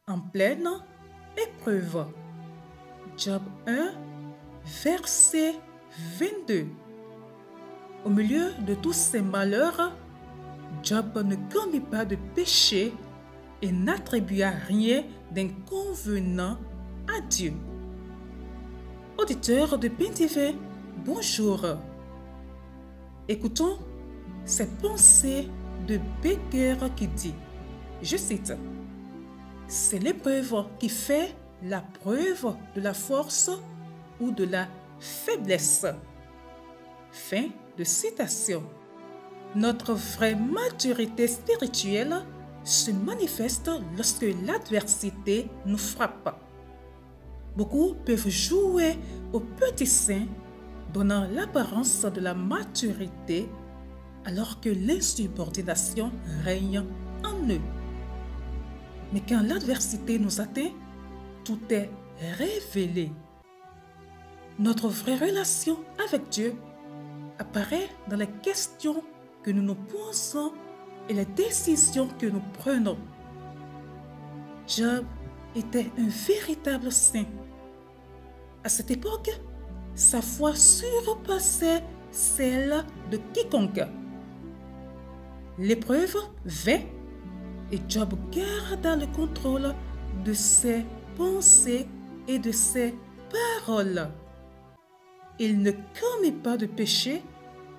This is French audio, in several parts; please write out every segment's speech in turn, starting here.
en pleine épreuve. Job 1, verset 22. Au milieu de tous ces malheurs, Job ne commit pas de péché et n'attribua rien d'inconvenant à Dieu. Auditeur de Pain TV, bonjour. Écoutons cette pensée de Becker qui dit, je cite, « C'est l'épreuve qui fait la preuve de la force ou de la faiblesse. » Fin de citation. Notre vraie maturité spirituelle se manifeste lorsque l'adversité nous frappe. Beaucoup peuvent jouer au petit saint, donnant l'apparence de la maturité, alors que l'insubordination règne en eux. Mais quand l'adversité nous atteint, tout est révélé. Notre vraie relation avec Dieu apparaît dans les questions que nous nous posons et les décisions que nous prenons. Job était un véritable saint. À cette époque, sa foi surpassait celle de quiconque. L'épreuve vint et Job garda le contrôle de ses pensées et de ses paroles. Il ne commit pas de péché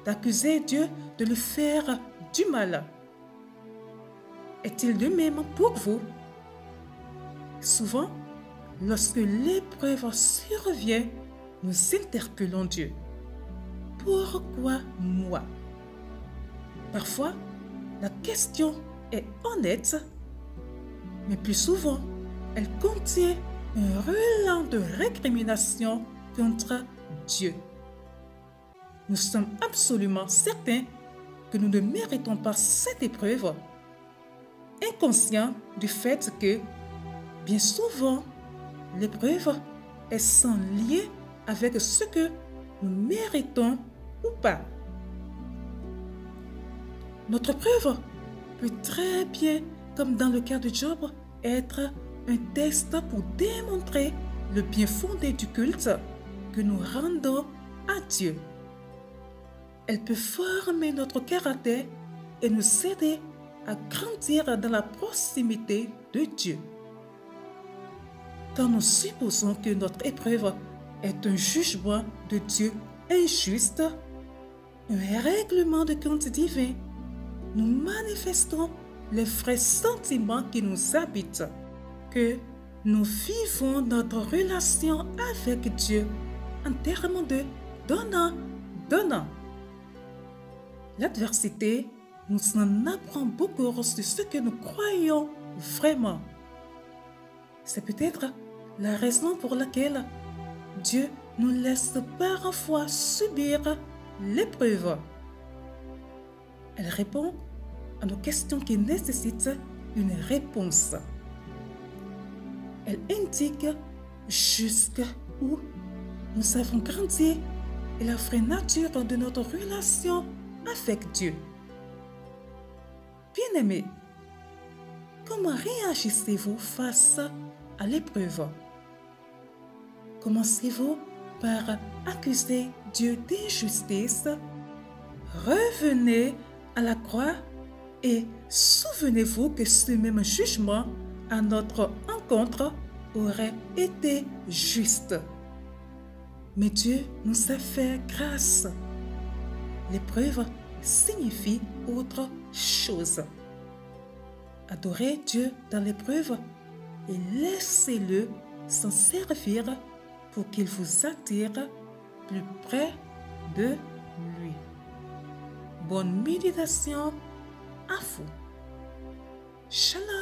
d'accuser Dieu de lui faire du mal. Est-il de même pour vous? Souvent, lorsque l'épreuve survient, nous interpellons Dieu. Pourquoi moi? Parfois, la question est honnête, mais plus souvent, elle contient un relent de récrimination contre Dieu. Nous sommes absolument certains que nous ne méritons pas cette épreuve, inconscients du fait que, bien souvent, l'épreuve est sans lien avec ce que nous méritons ou pas. Notre preuve peut très bien, comme dans le cas de Job, être un test pour démontrer le bien fondé du culte que nous rendons à Dieu. Elle peut former notre caractère et nous aider à grandir dans la proximité de Dieu. Quand nous supposons que notre épreuve est un jugement de Dieu injuste, un règlement de compte divin, nous manifestons les vrais sentiments qui nous habitent, que nous vivons notre relation avec Dieu en termes de donnant. L'adversité nous en apprend beaucoup sur ce que nous croyons vraiment. C'est peut-être la raison pour laquelle Dieu nous laisse parfois subir l'épreuve. Elle répond à nos questions qui nécessitent une réponse. Elle indique jusqu'où nous avons grandi et la vraie nature de notre relation avec Dieu. Bien-aimés, comment réagissez-vous face à l'épreuve? Commencez-vous par accuser Dieu d'injustice? Revenez à la croix et souvenez-vous que ce même jugement à notre encontre aurait été juste. Mais Dieu nous a fait grâce. L'épreuve signifie autre chose. Adorez Dieu dans l'épreuve et laissez-le s'en servir pour qu'il vous attire plus près de lui. Bonne méditation à vous. Shalom.